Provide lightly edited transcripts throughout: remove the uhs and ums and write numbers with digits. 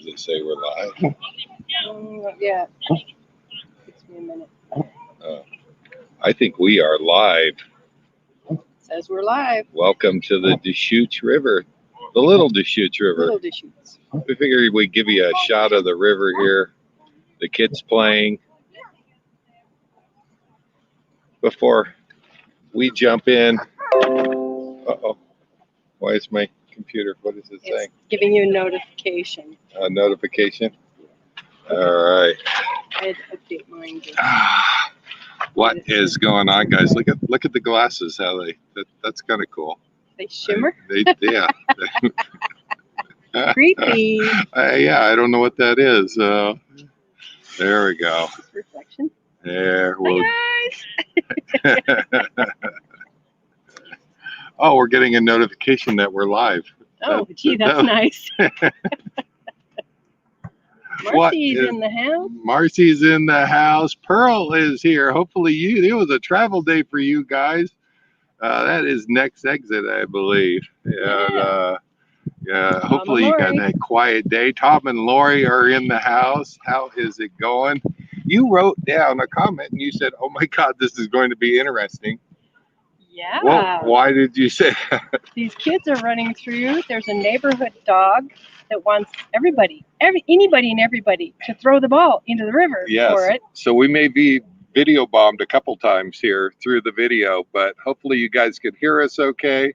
Does it say we're live? Yeah. Takes me a minute. I think we are live. Says we're live. Welcome to the Deschutes River, the Little Deschutes River. Little Deschutes. We figured we'd give you a shot of the river here, the kids playing. Before we jump in, uh-oh, why is my computer, what is it saying? It's giving you a notification. A notification? All right. I had to update mine. What is going on, guys? Look at the glasses, how that's kind of cool. They shimmer? Yeah. Creepy. Yeah, I don't know what that is. There we go. Reflection. There. Hi, guys. Oh, we're getting a notification that we're live. Oh, gee, that's nice. Marcy's in the house. Marcy's in the house. Pearl is here. Hopefully it was a travel day for you guys. That is next exit, I believe. And, yeah, hopefully you got that quiet day. Tom and Lori are in the house. How is it going? You wrote down a comment and you said, oh my God, this is going to be interesting. Yeah. Well, why did you say that? These kids are running through. There's a neighborhood dog that wants anybody and everybody to throw the ball into the river for it. So we may be video bombed a couple times here through the video, but hopefully you guys could hear us okay.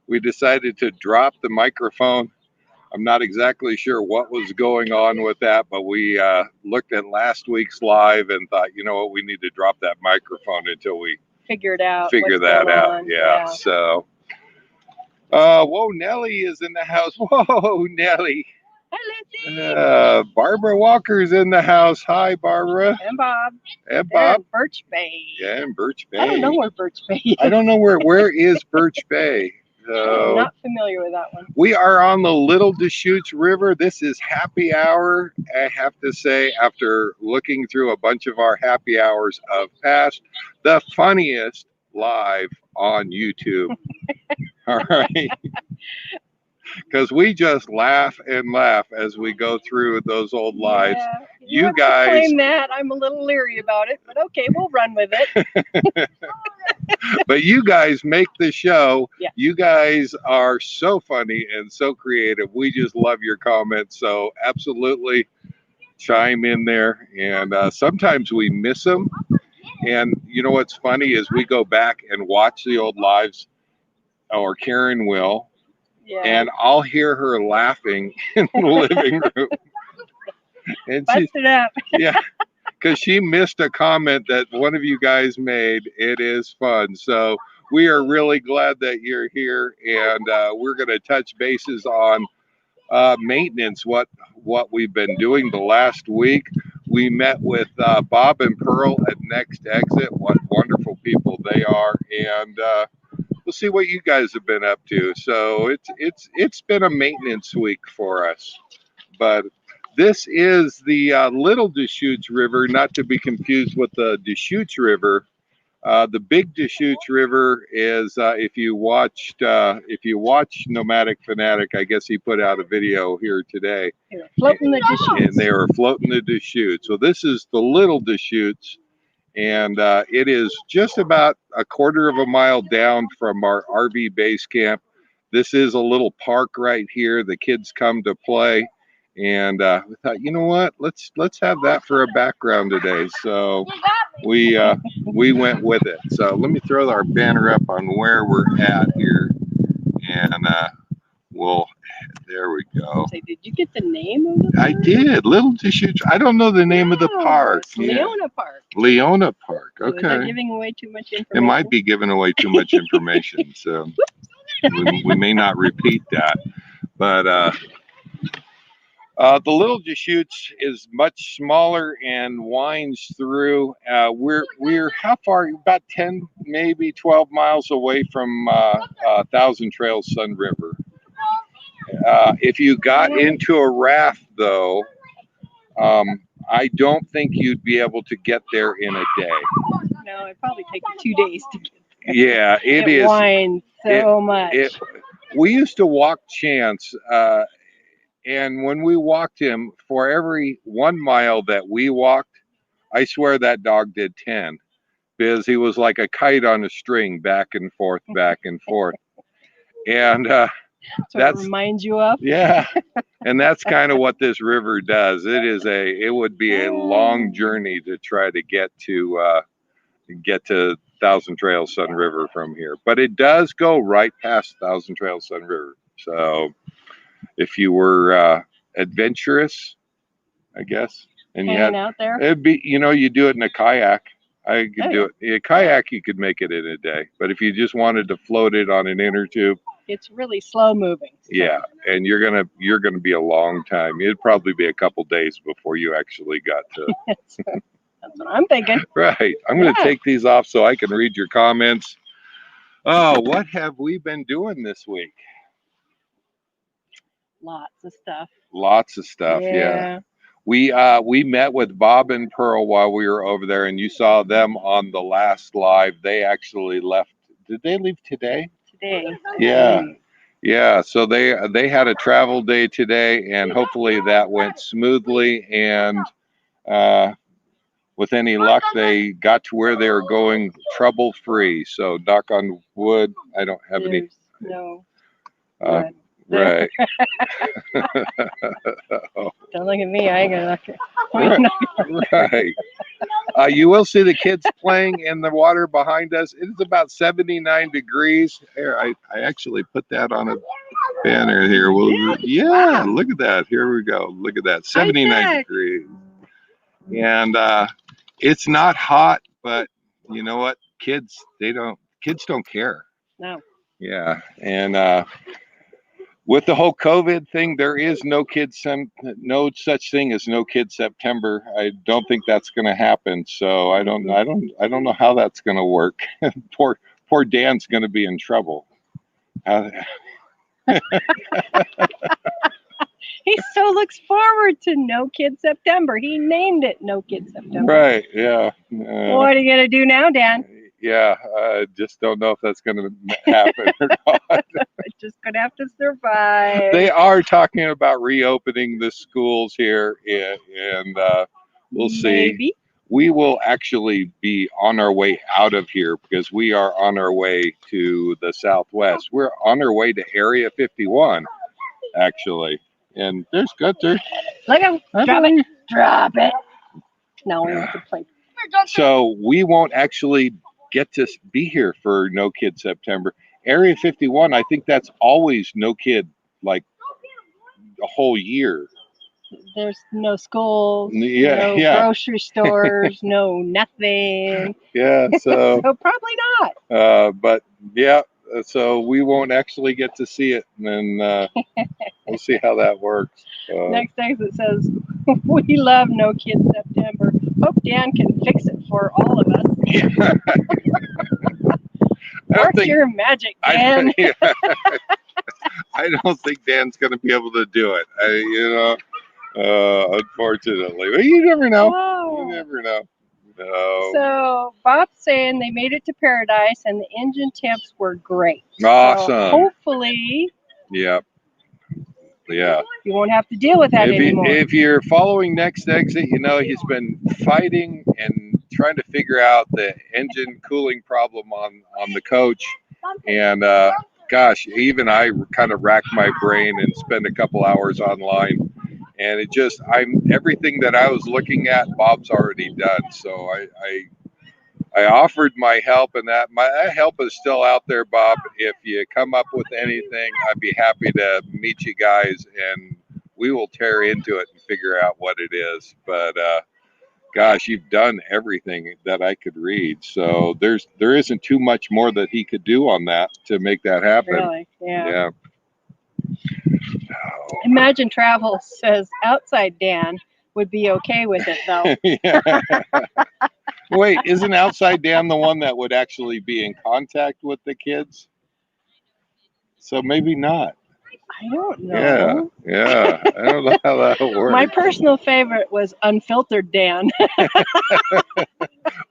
We decided to drop the microphone. I'm not exactly sure what was going on with that, but we looked at last week's live and thought, you know what, we need to drop that microphone until we figure that out. Yeah. So, whoa, Nellie is in the house. Whoa, Nellie. Hi, Lindsay. Barbara Walker's in the house. Hi, Barbara. And Bob. And Bob. And Birch Bay. Yeah, and Birch Bay. I don't know where Birch Bay is. I don't know where is Birch Bay. I'm not familiar with that one. We are on the Little Deschutes River. This is happy hour. I have to say, after looking through a bunch of our happy hours of past, the funniest live on YouTube. All right. Because we just laugh and laugh as we go through those old lives. Yeah, you guys claim that. I'm a little leery about it, but okay, we'll run with it. But you guys make the show. Yeah. You guys are so funny and so creative. We just love your comments. So absolutely chime in there. And sometimes we miss them. And you know what's funny is we go back and watch the old lives, or Karen will. Yeah. And I'll hear her laughing in the living room. And busted up. Yeah, because she missed a comment that one of you guys made. It is fun. So we are really glad that you're here. And we're going to touch bases on maintenance, what we've been doing the last week. We met with Bob and Pearl at Next Exit. What wonderful people they are. And we'll see what you guys have been up to. So it's been a maintenance week for us. But this is the Little Deschutes River, not to be confused with the Deschutes River. The Big Deschutes River is if you watch Nomadic Fanatic, I guess he put out a video here today. They were floating the Deschutes. And they were floating the Deschutes. So this is the Little Deschutes. And it is just about a quarter of a mile down from our RV base camp. This is a little park right here. The kids come to play. And we thought, you know what? Let's have that for a background today. So we went with it. So let me throw our banner up on where we're at here. And there we go. So did you get the name of the park? I did. Little Deschutes. I don't know the name of the park. It's Leona Park. Leona Park. So Okay. is that giving away too much information? It might be giving away too much information. So we may not repeat that. But the Little Deschutes is much smaller and winds through. We're how far? About 10, maybe 12 miles away from Thousand Trails Sun River. If you got into a raft, though, I don't think you'd be able to get there in a day. No, it'd probably take you 2 days to get there. Yeah, it is. It winds so much. We used to walk Chance And when we walked him, for every 1 mile that we walked, I swear that dog did 10, because he was like a kite on a string, back and forth, back and forth. And So it reminds you of? Yeah. And that's kind of what this river does. It would be a long journey to try to get to Thousand Trails Sun River from here. But it does go right past Thousand Trails Sun River. So if you were adventurous, I guess, and you had out there, it'd be, you do it in a kayak. I could do it. A kayak, you could make it in a day. But if you just wanted to float it on an inner tube, it's really slow moving. So. Yeah, and you're gonna be a long time. It'd probably be a couple days before you actually got to. That's what I'm thinking. Right. I'm gonna take these off so I can read your comments. Oh, what have we been doing this week? Lots of stuff. Lots of stuff. Yeah. We met with Bob and Pearl while we were over there, and you saw them on the last live. They actually left. Did they leave today? Today. Yeah. Yeah. So they had a travel day today, and hopefully that went smoothly. And with any luck, they got to where they were going trouble free. So knock on wood. I don't have any. No. Right. Don't look at me. I ain't gonna look at. Right. You will see the kids playing in the water behind us. It is about 79 degrees. Here, I actually put that on a banner here. Yeah, look at that. Here we go. Look at that. 79 degrees. And it's not hot, but you know what? Kids don't care. No. Yeah. And with the whole COVID thing, there is no such thing as no kid September. I don't think that's going to happen. So I don't know how that's going to work. poor Dan's going to be in trouble. He so looks forward to No Kid September. He named it No Kid September. Right. Yeah. What are you gonna do now, Dan? Yeah, I just don't know if that's going to happen or not. Just going to have to survive. They are talking about reopening the schools here, and we'll see. Maybe. We will actually be on our way out of here because we are on our way to the Southwest. We're on our way to Area 51, actually. And there's Gunther. Look at him. Drop it. Drop it. No, we have to play. So we won't actually get to be here for No Kid September. Area 51, I think that's always no kid, like a whole year. There's no schools, no grocery stores, no nothing. Yeah, so so probably not. But yeah, so we won't actually get to see it, and we'll see how that works. Next text it says, "We love No Kid September. Hope Dan can fix it for all of us." Work your magic, Dan. I don't think Dan's going to be able to do it. Unfortunately, but you never know. Oh. You never know. No. So Bob's saying they made it to Paradise and the engine temps were great. Awesome. So hopefully. Yep. Yeah. You won't have to deal with that anymore. If you're following Next Exit, he's been fighting and trying to figure out the engine cooling problem on the coach. And gosh, even I kind of racked my brain and spent a couple hours online. And everything that I was looking at, Bob's already done. So I offered my help, and that help is still out there, Bob. If you come up with anything, I'd be happy to meet you guys, and we will tear into it and figure out what it is. But gosh, you've done everything that I could read, so there isn't too much more that he could do on that to make that happen. Really? Yeah. Oh. Imagine Travel says Outside Dan would be okay with it, though. Yeah. Wait, isn't Outside Dan the one that would actually be in contact with the kids? So maybe not. I don't know. Yeah. I don't know how that works. My personal favorite was Unfiltered Dan.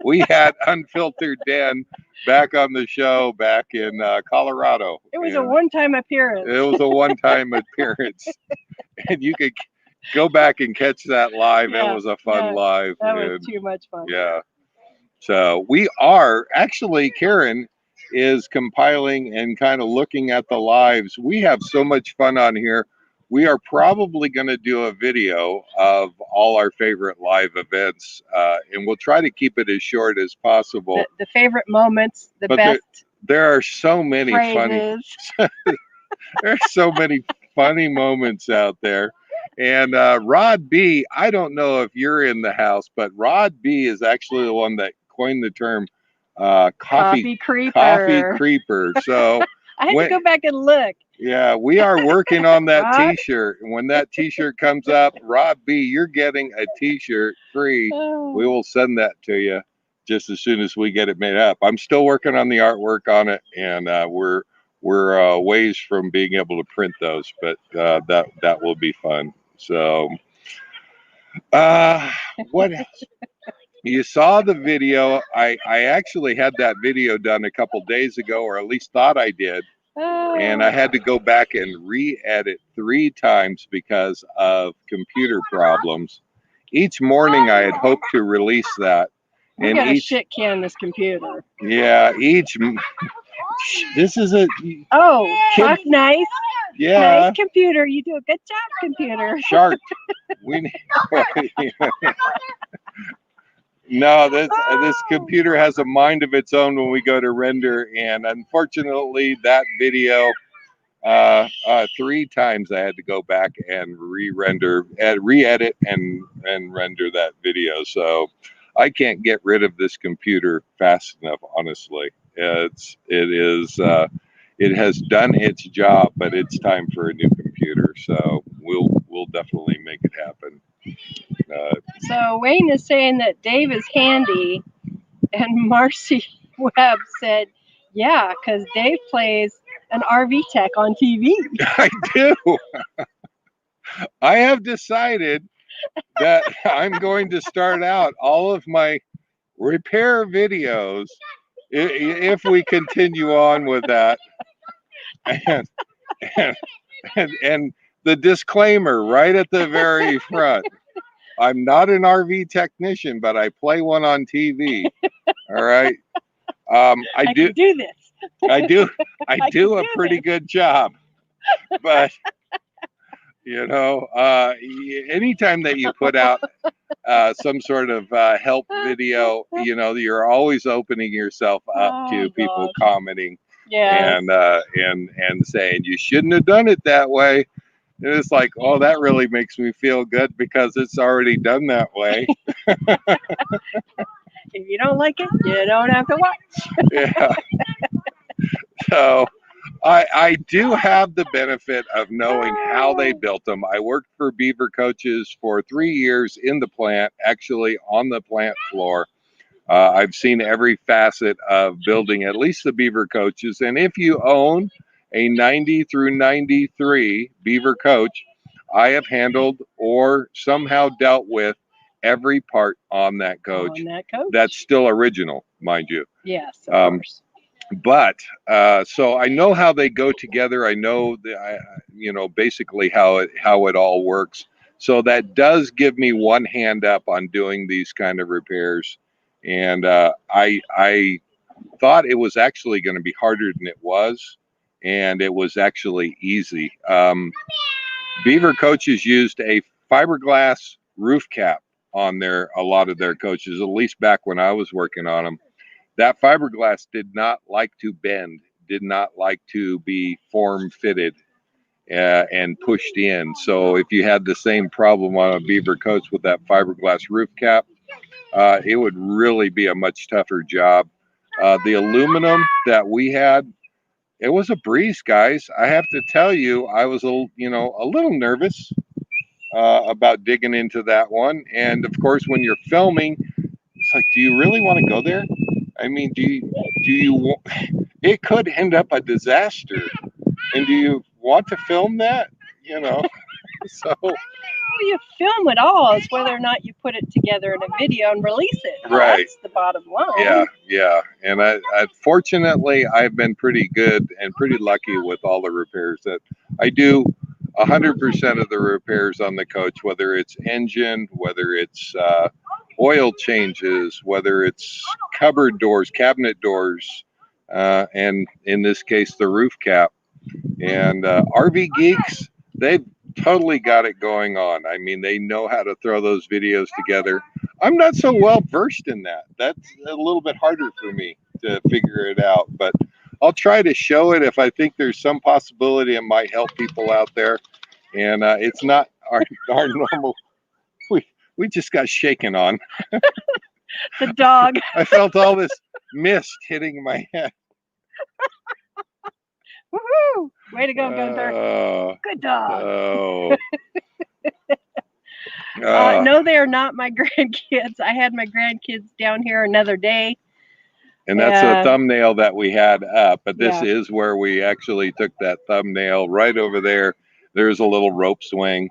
We had Unfiltered Dan back on the show back in Colorado. It was a one-time appearance. It was a one-time appearance. and you could go back and catch that live. Yeah, It was a fun live. That was too much fun. Yeah. So we are actually, Karen is compiling and kind of looking at the lives. We have so much fun on here. We are probably going to do a video of all our favorite live events, and we'll try to keep it as short as possible. The favorite moments, the best. There are so many phrases. funny. There's so many funny moments out there. And Rod B, I don't know if you're in the house, but Rod B is actually the one that coined the term coffee creeper. So I had to go back and look. Yeah, we are working on that t-shirt. And when that t-shirt comes up, Rod B, you're getting a t-shirt free. We will send that to you just as soon as we get it made up. I'm still working on the artwork on it, and we're ways from being able to print those, but that will be fun. So what else? You saw the video. I actually had that video done a couple days ago, or at least thought I did, and I had to go back and re-edit 3 times because of computer problems. Each morning I had hoped to release that. We got a shit can this computer. Yeah, this is a fuck, nice. Yeah, nice computer. You do a good job, computer. Sharp. No, this computer has a mind of its own when we go to render, and unfortunately that video 3 times I had to go back and re-edit and render that video. So I can't get rid of this computer fast enough, honestly. It has done its job, but it's time for a new computer. So we'll definitely make it happen. So Wayne is saying that Dave is handy, and Marcy Webb said, yeah, because Dave plays an RV tech on TV. I do. I have decided that I'm going to start out all of my repair videos, if we continue on with that, and the disclaimer right at the very front. I'm not an RV technician, but I play one on TV. All right. I do this. I do a pretty good job. But anytime that you put out some sort of help video, you're always opening yourself up to people commenting and saying you shouldn't have done it that way. And it's like, oh, that really makes me feel good because it's already done that way. If you don't like it, you don't have to watch. Yeah. So I do have the benefit of knowing how they built them. I worked for Beaver Coaches for 3 years in the plant, actually on the plant floor. I've seen every facet of building at least the Beaver Coaches. And if you own a 90 through 93 Beaver coach, I have handled or somehow dealt with every part on that coach. That's still original, mind you. Yes, of course. But so I know how they go together. I know basically how it all works. So that does give me one hand up on doing these kind of repairs. And I thought it was actually going to be harder than it was. And it was actually easy. Beaver Coaches used a fiberglass roof cap on a lot of their coaches, at least back when I was working on them. That fiberglass did not like to bend, did not like to be form fitted and pushed in. So if you had the same problem on a Beaver coach with that fiberglass roof cap, it would really be a much tougher job. The aluminum that we had, it was a breeze, guys. I have to tell you, I was a little nervous about digging into that one. And of course, when you're filming, it's like, do you really want to go there? I mean, do you? It could end up a disaster. And do you want to film that? So. You film it all. It's whether or not you put it together in a video and release it. Right. That's the bottom line. Yeah. And I fortunately, I've been pretty good and pretty lucky with all the repairs that I do. 100% of the repairs on the coach, whether it's engine, whether it's oil changes, whether it's cupboard doors, cabinet doors, and in this case, the roof cap. And RV Geeks, they've totally got it going on. I mean, they know how to throw those videos together. I'm not so well versed in that. That's a little bit harder for me to figure it out, but I'll try to show it if I think there's some possibility it might help people out there. And it's not our normal. We just got shaken on. The dog. I felt all this mist hitting my head. Woohoo! Way to go, Gunther. Good dog. Oh. No, they are not my grandkids. I had my grandkids down here another day. And that's a thumbnail that we had up, but this is where we actually took that thumbnail right over there. There's a little rope swing.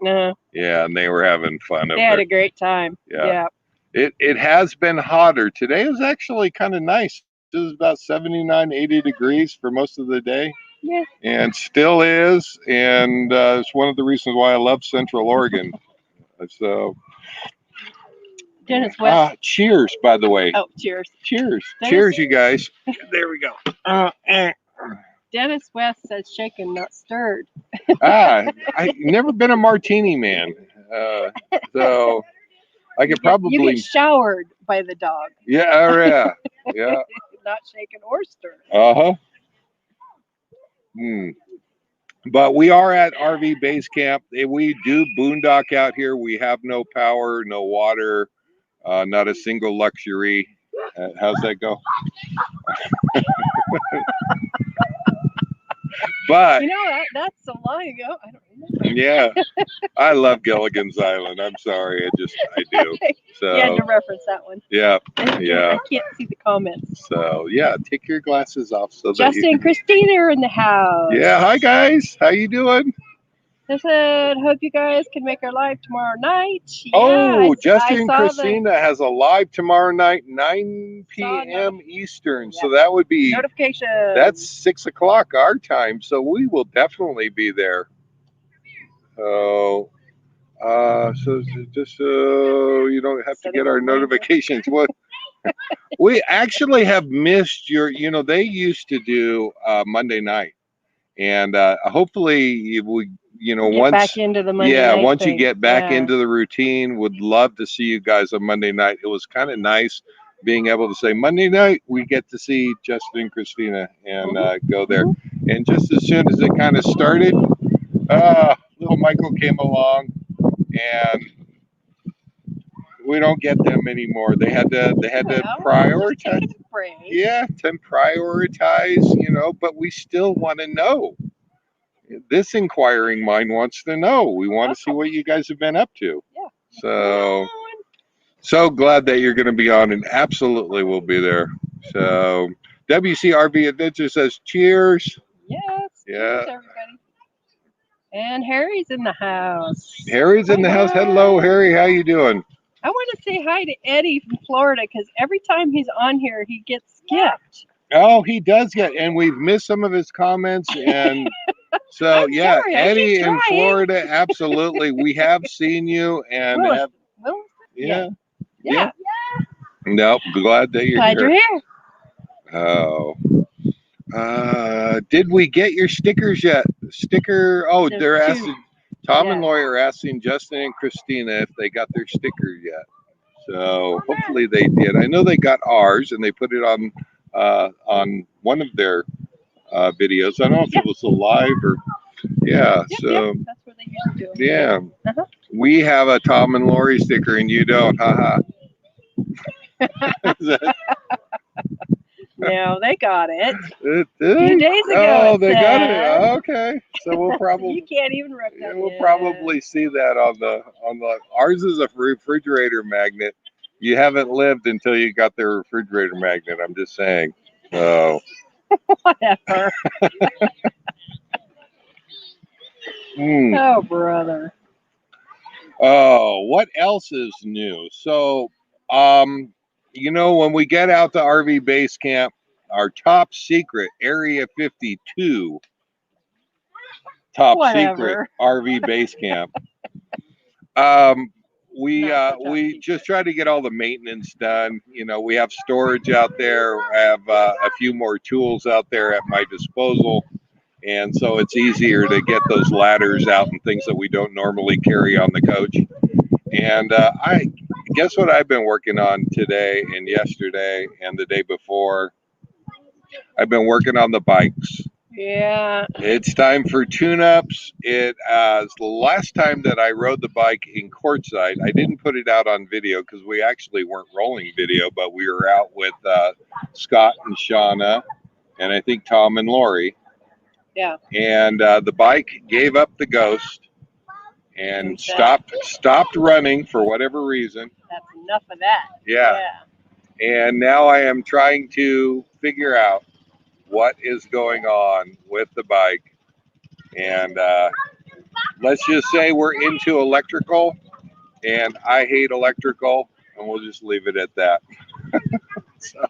Yeah, and they were having fun. They had a great time. Yeah. It has been hotter. Today is actually kind of nice. It was about 79, 80 degrees for most of the day. Yeah. And still is. And it's one of the reasons why I love Central Oregon. So, Dennis West. Cheers, by the way. Oh, cheers. Cheers. Cheers, you guys. There we go. Dennis West says shaken, not stirred. I've never been a martini man. So I could probably. You get showered by the dog. Yeah. Not shaken or stirred. Uh-huh. But we are at RV Base Camp. We do boondock out here. We have no power, no water, not a single luxury. How's that go? But you know that's a lie ago. I don't remember. Yeah, I love Gilligan's Island. I'm sorry, I do. So you had to reference that one. Yeah. I can't see the comments. So yeah, take your glasses off so Justin and Christina are in the house. Yeah, hi guys. How you doing? I said, hope you guys can make our live tomorrow night. Justin and Christina has a live tomorrow night, 9 p.m. Eastern. So that would be notification. That's 6 o'clock our time. So we will definitely be there. So just so you don't have to get our notifications. What? We actually have missed your. They used to do Monday night, and hopefully we. Once back into the Monday night once thing. You get back into the routine, would love to see you guys on Monday night. It was kind of nice being able to say Monday night we get to see Justin and Christina and go there. And just as soon as it kind of started, little Michael came along, and we don't get them anymore. They had to prioritize. To prioritize, but we still want to know. This inquiring mind wants to know. We want to see what you guys have been up to. Yeah. So glad that you're going to be on, and absolutely we'll be there. So WCRV Adventure says cheers. Yes. Yeah. Cheers, everybody. And Harry's in the house. Harry's in the house. Hello, Harry. How you doing? I want to say hi to Eddie from Florida, because every time he's on here, he gets skipped. Oh, he does get, and we've missed some of his comments, and so sorry, Eddie in Florida, absolutely. We have seen you, and Nope, glad that you're here. Oh, did we get your stickers yet? They're asking. Tom and Lori are asking Justin and Christina if they got their stickers yet. So hopefully they did. I know they got ours, and they put it on one of their videos. I don't know if it was a live or so that's what they usually do. Yeah. We have a Tom and Lori sticker and you don't. No, they got it. 2 days ago. Oh, they got it. Okay. So we'll probably you can't even rep that. We'll probably see that on the ours is a refrigerator magnet. You haven't lived until you got their refrigerator magnet. I'm just saying. So whatever. Oh, brother. Oh, what else is new? So, when we get out to RV Base Camp, our top secret Area 52 top Whatever. secret RV base camp. We Not so top we secret. just try to get all the maintenance done. You know, we have storage out there. I have a few more tools out there at my disposal, and so it's easier to get those ladders out and things that we don't normally carry on the coach. And I guess what I've been working on today and yesterday and the day before. I've been working on the bikes. Yeah. It's time for tune-ups. It the last time that I rode the bike in Quartzsite, I didn't put it out on video because we actually weren't rolling video, but we were out with Scott and Shauna, and I think Tom and Lori. Yeah. And the bike gave up the ghost and stopped running for whatever reason. That's enough of that. Yeah. And now I am trying to figure out what is going on with the bike. And let's just say we're into electrical, and I hate electrical, and we'll just leave it at that. So,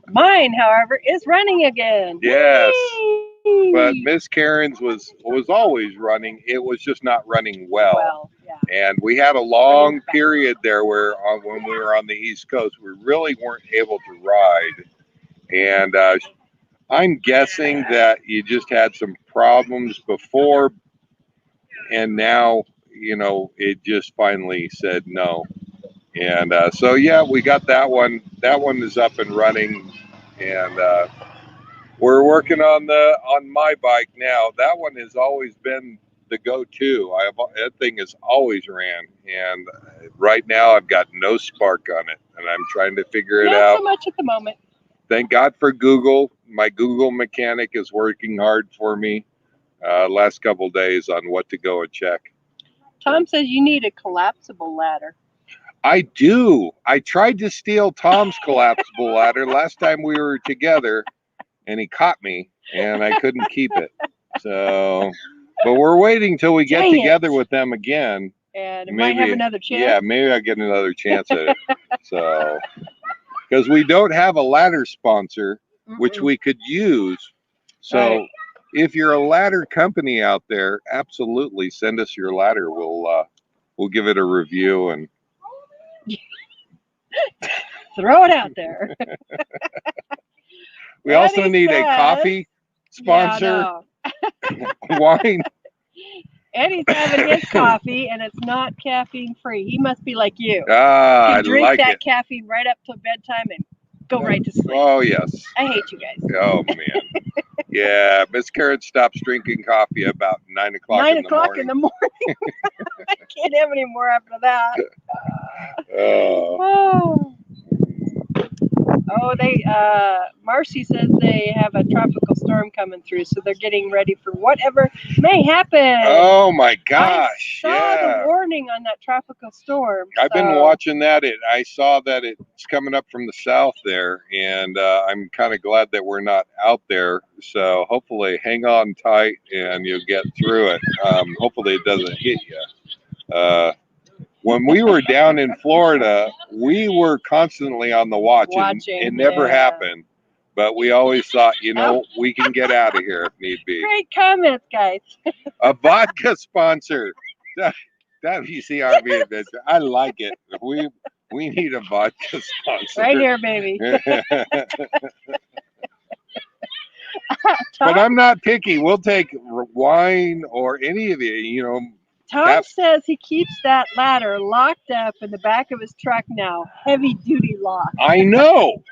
mine, however, is running again. yes. Whee! But Miss Karen's was always running. It was just not running well. Yeah. And we had a long period there where when we were on the East Coast, we really weren't able to ride. And I'm guessing that you just had some problems before, and now, you know, it just finally said no. And so, yeah, we got that one. That one is up and running, and we're working on my bike now. That one has always been the go-to. That thing has always ran, and right now I've got no spark on it, and I'm trying to figure it out. Not so much at the moment. Thank God for Google. My Google mechanic is working hard for me last couple days on what to go and check. Tom says you need a collapsible ladder. I do. I tried to steal Tom's collapsible ladder last time we were together, and he caught me, and I couldn't keep it. So, but we're waiting till we get together with them again. And it might have another chance. Yeah, maybe I'll get another chance at it. So, because we don't have a ladder sponsor, which we could use. So, if you're a ladder company out there, absolutely send us your ladder. We'll give it a review and throw it out there. We also need a coffee sponsor. Yeah, Wine. Eddie's having his coffee, and it's not caffeine free. He must be like you. I drink like that it. Caffeine right up till bedtime and go right to sleep. Oh, yes. I hate you guys. Oh, man. Yeah, Miss Karen stops drinking coffee about 9 o'clock 9 in the o'clock morning. in the morning. I can't have any more after that. Marcy says they have a tropical storm coming through, so they're getting ready for whatever may happen. Oh my gosh! I saw the warning on that tropical storm. I've been watching that. I saw that it's coming up from the south there, and I'm kind of glad that we're not out there. So hopefully, hang on tight, and you'll get through it. Hopefully, it doesn't hit you. When we were down in Florida, we were constantly on the watch, and it never happened. But we always thought, you know, we can get out of here if need be. Great comments, guys. A vodka sponsor. WCRV adventure. I like it. We need a vodka sponsor. Right here, baby. But I'm not picky. We'll take wine or any of it, you know. Tom says he keeps that ladder locked up in the back of his truck now. Heavy duty lock. I know.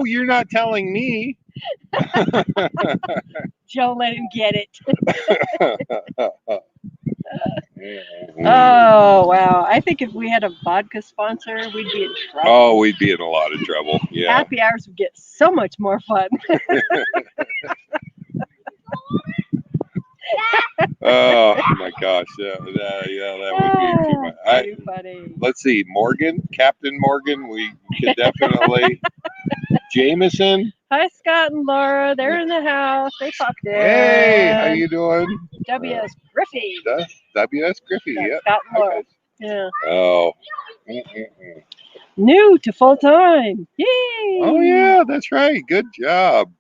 You're not telling me. Joe let him get it. Oh, wow. I think if we had a vodka sponsor, we'd be in trouble. Oh, we'd be in a lot of trouble. Yeah. Happy hours would get so much more fun. Oh my gosh, that would be too much. Too funny. Let's see, Captain Morgan, we could definitely. Jameson. Hi, Scott and Laura. They're in the house. They popped in. Hey, how you doing? W.S. Griffey. W.S. Griffey, yeah. Scott and Laura. Okay. Yeah. Oh. New to full time. Yay! Oh yeah, that's right. Good job.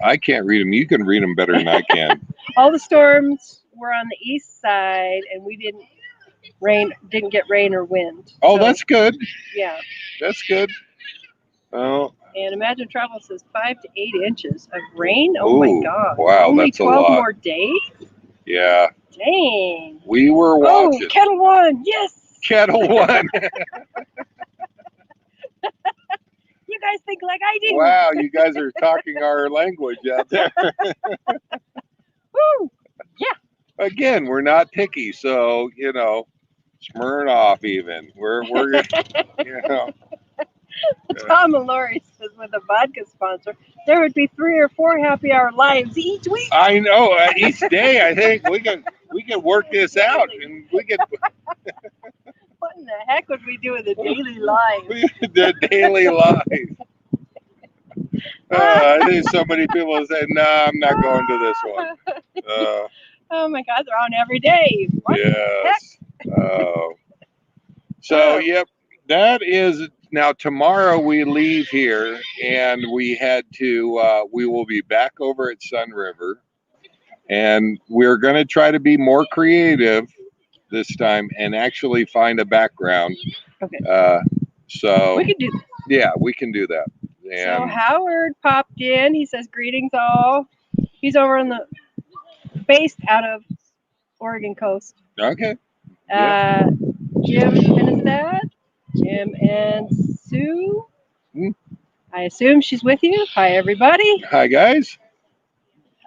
I can't read them. You can read them better than I can. All the storms were on the east side, and we didn't get rain or wind. Oh, So, that's good. yeah. That's good. Oh. And Imagine Travel says 5 to 8 inches of rain. Oh Ooh, my God! wow, Only that's a 12 lot. more days. Yeah. Dang. We were watching. Oh, Kettle One. Yes. Kettle One. You guys think like I do. Wow, you guys are talking our language out there. Woo. Yeah. Again, we're not picky, so Smirnoff even. We're Tom Mallory says with a vodka sponsor, there would be 3 or 4 happy hour lives each week. I know. Each day, I think we can work this out, and we can. What in the heck would we do with the daily lives? The daily life. I think so many people say, "Nah, I'm not going to this one." Oh my God, they're on every day. What the heck? Yes. So, yep, that is. Now, tomorrow we leave here, and we will be back over at Sun River, and we're going to try to be more creative this time and actually find a background. Okay. So we could do that. Yeah, we can do that. So Howard popped in. He says, greetings all. He's over based out of Oregon coast. Okay. Jim and his dad. Jim and Sue. I assume she's with you. Hi, everybody. Hi, guys.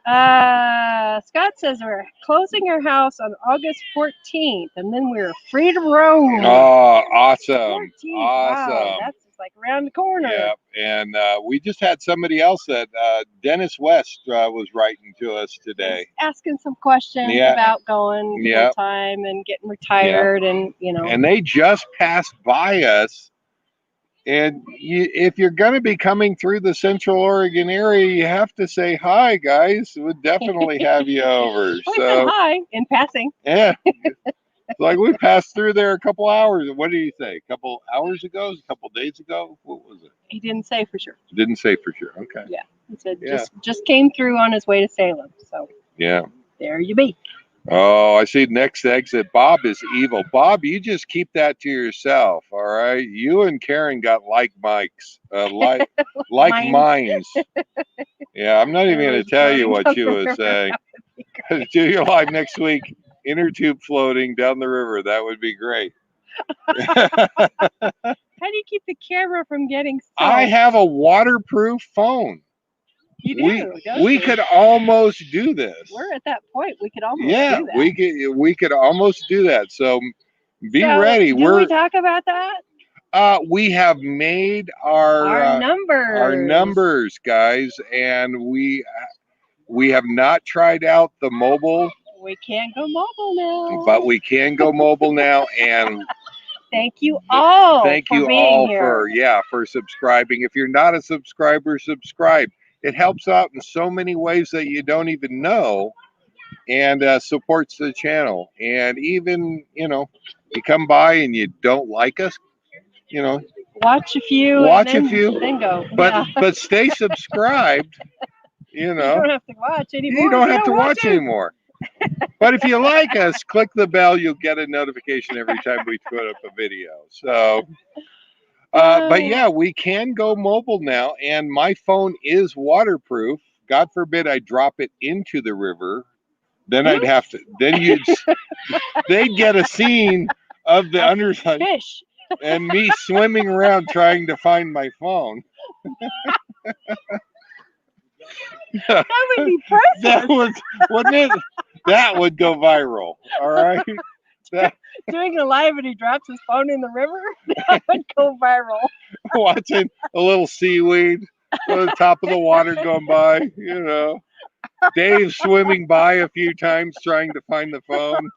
Scott says we're closing our house on August 14th, and then we're free to roam. Oh, awesome. 14th. Awesome. Wow, that's just like around the corner. Yeah, and we just had somebody else that Dennis West was writing to us today. Asking some questions about going full time and getting retired, and And they just passed by us. And if you're going to be coming through the Central Oregon area, you have to say hi, guys. We'll definitely have you over. We said hi in passing. Yeah. It's like we passed through there a couple hours. What do you say? A couple hours ago? A couple days ago? What was it? He didn't say for sure. Didn't say for sure. Okay. Yeah. He said just came through on his way to Salem. So yeah. There you be. Oh, I see next exit. Bob is evil. Bob, you just keep that to yourself, all right? You and Karen got like mics, like minds. Yeah, I'm not even going to tell you what she was saying. Do your live next week, inner tube floating down the river. That would be great. How do you keep the camera from getting soaked? I have a waterproof phone. You do. We could almost do this. We're at that point. We could almost do that. we could almost do that. So be ready. Did we talk about that? We have made our numbers. Our numbers, guys, and we have not tried out the mobile. We can't go mobile now. But we can go mobile now, and thank you all. Thank you all for subscribing. If you're not a subscriber, subscribe. It helps out in so many ways that you don't even know, and supports the channel. And even, you come by and you don't like us, watch a few. Then go. But stay subscribed. You don't have to watch anymore. You don't have to watch anymore. But if you like us, click the bell. You'll get a notification every time we put up a video. So. But yeah, we can go mobile now, and my phone is waterproof. God forbid I drop it into the river, then I'd have to. Then they'd get a scene of the underside fish and me swimming around trying to find my phone. That would be perfect. Wouldn't it? That would go viral. All right. Doing a live and he drops his phone in the river, that would go viral. Watching a little seaweed at the top of the water going by, Dave swimming by a few times trying to find the phone.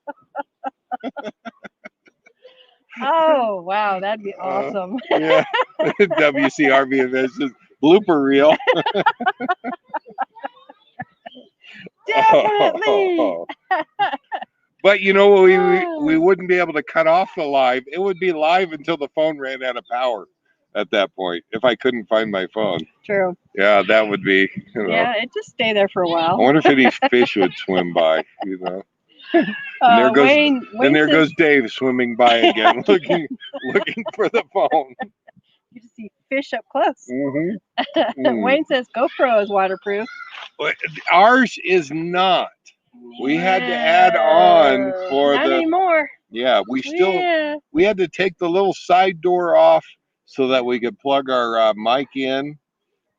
Oh, wow, that'd be awesome. Yeah, WCRV events, blooper reel. Definitely. But we wouldn't be able to cut off the live. It would be live until the phone ran out of power. at that point if I couldn't find my phone. True. Yeah, that would be, you know. Yeah, it just stay there for a while. I wonder if any fish would swim by, you know. And there goes, Wayne and there says, goes Dave swimming by again, looking for the phone. you just see fish up close. Mm-hmm. Wayne says GoPro is waterproof. Ours is not. We had to add on for not anymore. Yeah, we had to take the little side door off so that we could plug our mic in.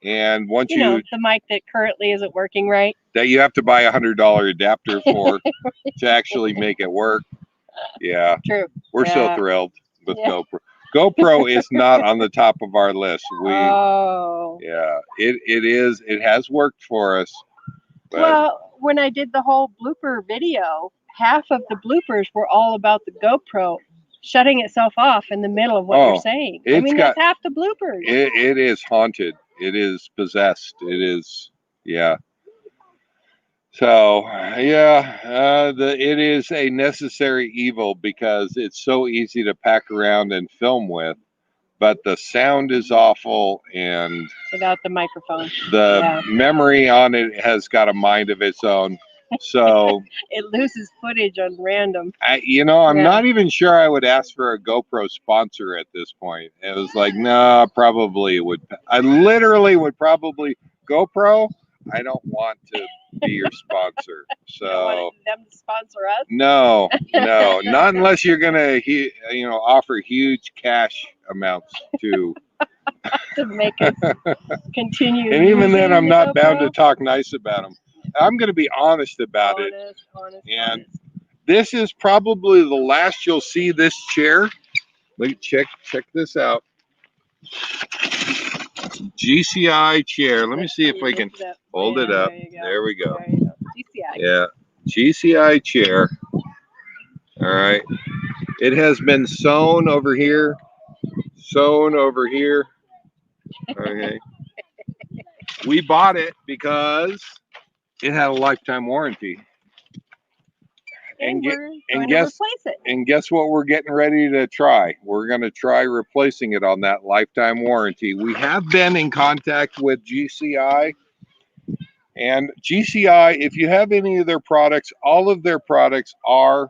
And once you know, the mic that currently isn't working right, that you have to buy $100 adapter for to actually make it work. Yeah, true. We're so thrilled with GoPro. GoPro is not on the top of our list. Yeah, it is. It has worked for us. But well, when I did the whole blooper video, half of the bloopers were all about the GoPro shutting itself off in the middle of what you're saying. I mean, that's half the bloopers. It is haunted. It is possessed. It is, yeah. So, yeah, it is a necessary evil because it's so easy to pack around and film with, but the sound is awful, and without the microphone, the memory on it has got a mind of its own. So it loses footage on random. I'm not even sure I would ask for a GoPro sponsor at this point. It was like, no, probably would. I literally would probably GoPro. I don't want to be your sponsor. So you don't want them to sponsor us? No, not unless you're gonna, offer huge cash amounts to make us continue. And even then, I'm not bound to talk nice about them. I'm going to be honest about it. And this is probably the last you'll see this chair. Let me check this out. GCI chair. Let me see if I can hold it up. There we go. GCI. Yeah, GCI chair. All right. It has been sewn over here. Okay. We bought it because it had a lifetime warranty. And guess what we're getting ready to try? We're going to try replacing it on that lifetime warranty. We have been in contact with GCI. And GCI, if you have any of their products, all of their products are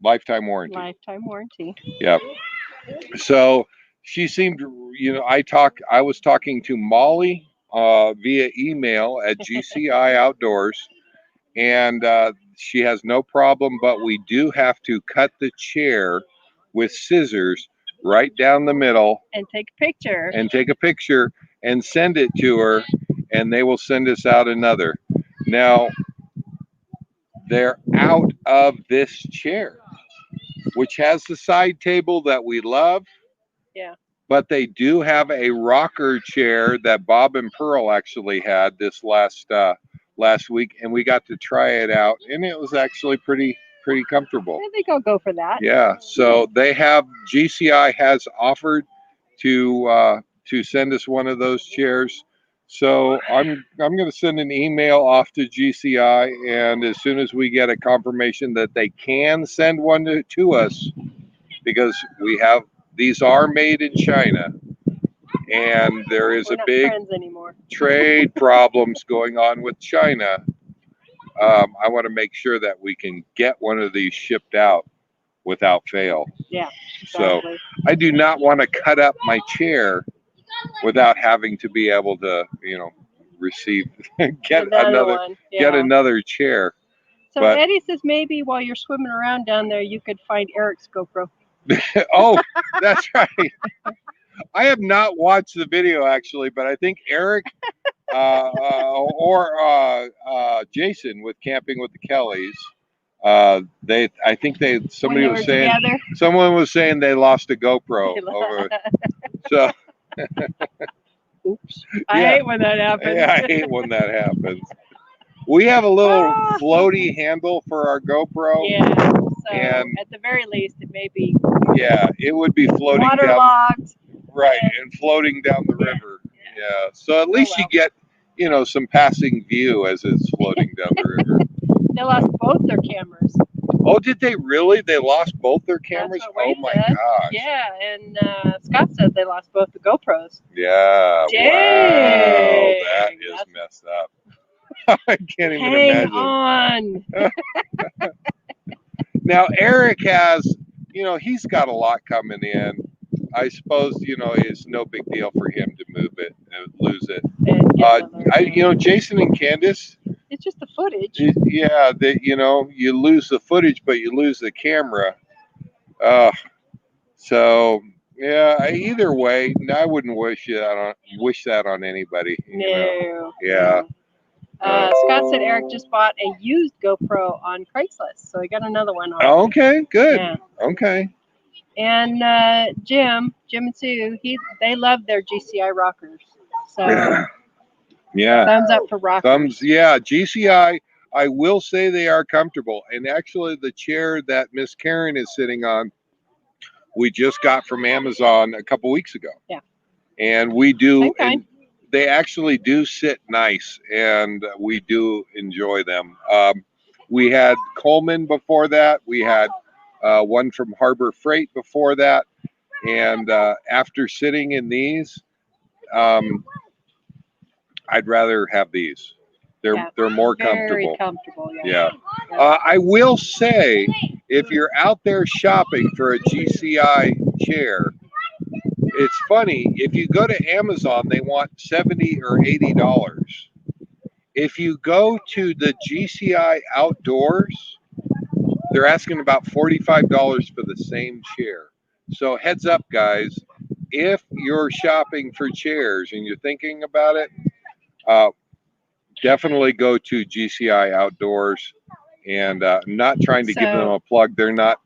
lifetime warranty. Lifetime warranty. Yep. So she seemed, I was talking to Molly via email at GCI Outdoors, and she has no problem, but we do have to cut the chair with scissors right down the middle and take a picture and send it to her, and they will send us out another. Now, they're out of this chair, which has the side table that we love. Yeah. But they do have a rocker chair that Bob and Pearl actually had this last week, and we got to try it out, and it was actually pretty comfortable. I think I'll go for that. Yeah. So GCI has offered to send us one of those chairs. So I'm going to send an email off to GCI, and as soon as we get a confirmation that they can send one to us, because these are made in China, and there is a big trade problems going on with China. I want to make sure that we can get one of these shipped out without fail. Yeah. Exactly. So I do not want to cut up my chair without having to be able to, get another chair. So Eddie says maybe while you're swimming around down there, you could find Eric's GoPro. Oh, that's right. I have not watched the video actually, but I think Eric or Jason with Camping with the Kellys, someone was saying they lost a GoPro over. So oops. I hate when that happens. Yeah, I hate when that happens. We have a little floaty handle for our GoPro. Yeah. So and at the very least, it may be. Yeah, it would be floating waterlogged. Right, and floating down the river. Yeah. So at least you get, some passing view as it's floating down the river. They lost both their cameras. Oh, did they really? They lost both their cameras? That's what Oh Wade my said. gosh. Yeah, and Scott said they lost both the GoPros. Yeah. Dang. Wow. That is messed up. I can't even Hang imagine. on. Now, Eric has, he's got a lot coming in. I suppose, it's no big deal for him to move it and lose it. Jason and Candace. It's just the footage. Yeah, you lose the footage, but you lose the camera. So yeah, either way, I wouldn't wish that on anybody. No. Yeah. Scott said Eric just bought a used GoPro on Craigslist, so he got another one on. Okay, good. Yeah. Okay. And Jim and Sue, they love their GCI rockers. So yeah. Thumbs up for rockers. GCI. I will say they are comfortable, and actually, the chair that Miss Karen is sitting on, we just got from Amazon a couple weeks ago. Yeah. And we do, and they actually do sit nice, and we do enjoy them. We had Coleman before that. We had one from Harbor Freight before that. And after sitting in these, I'd rather have these. They're more comfortable. Very comfortable. Yeah. I will say, if you're out there shopping for a GCI chair, it's funny, if you go to Amazon, they want $70 or $80. If you go to the GCI Outdoors, they're asking about $45 for the same chair. So heads up, guys, if you're shopping for chairs and you're thinking about it, definitely go to GCI Outdoors. And not trying to give them a plug. They're not,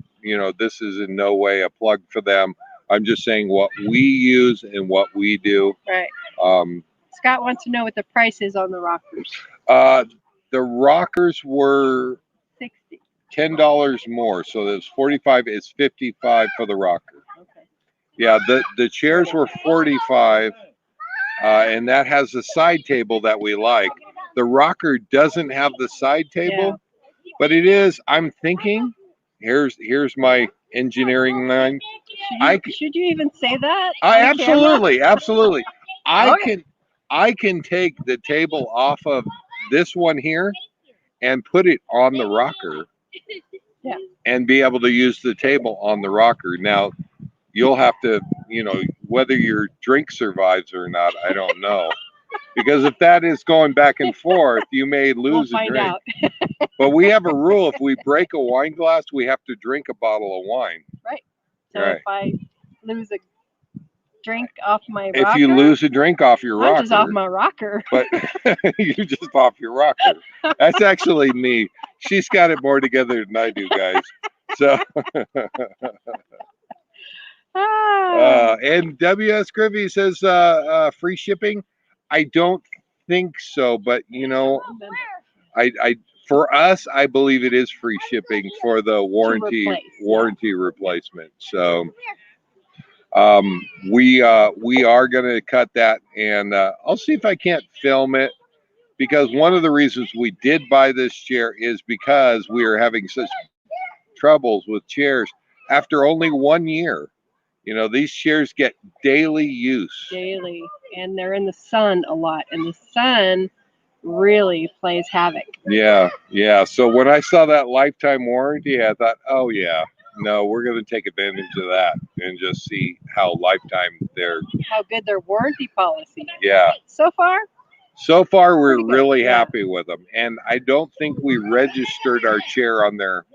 this is in no way a plug for them. I'm just saying what we use and what we do. Right. Scott wants to know what the price is on the rockers. The rockers were $60. $10 more, so there's 45. It's 55 for the rocker. Okay. Yeah, the chairs were 45, and that has the side table that we like. The rocker doesn't have the side table, but it is. I'm thinking. Here's my engineering mind. Should you even say that? Absolutely. Okay. I can take the table off of this one here and put it on the rocker. Yeah. And be able to use the table on the rocker. Now, you'll have to, whether your drink survives or not, I don't know. Because if that is going back and forth, you may lose a drink. Out. But we have a rule: if we break a wine glass, we have to drink a bottle of wine. Right. So if I lose a drink off my rocker, if you lose a drink off your rocker, I'm just off my rocker. But you're just off your rocker. That's actually me. She's got it more together than I do, guys. So. And W.S. Griffey says free shipping. I don't think so, but I for us, I believe it is free shipping for the warranty replacement. So we are going to cut that, and I'll see if I can't film it, because one of the reasons we did buy this chair is because we are having such troubles with chairs after only 1 year. These chairs get daily use. Daily, and they're in the sun a lot, and the sun really plays havoc. Yeah. So when I saw that lifetime warranty, I thought, oh yeah, no, we're going to take advantage of that and just see how good their warranty policy is. Yeah. So far we're really happy with them, and I don't think we registered our chair on their.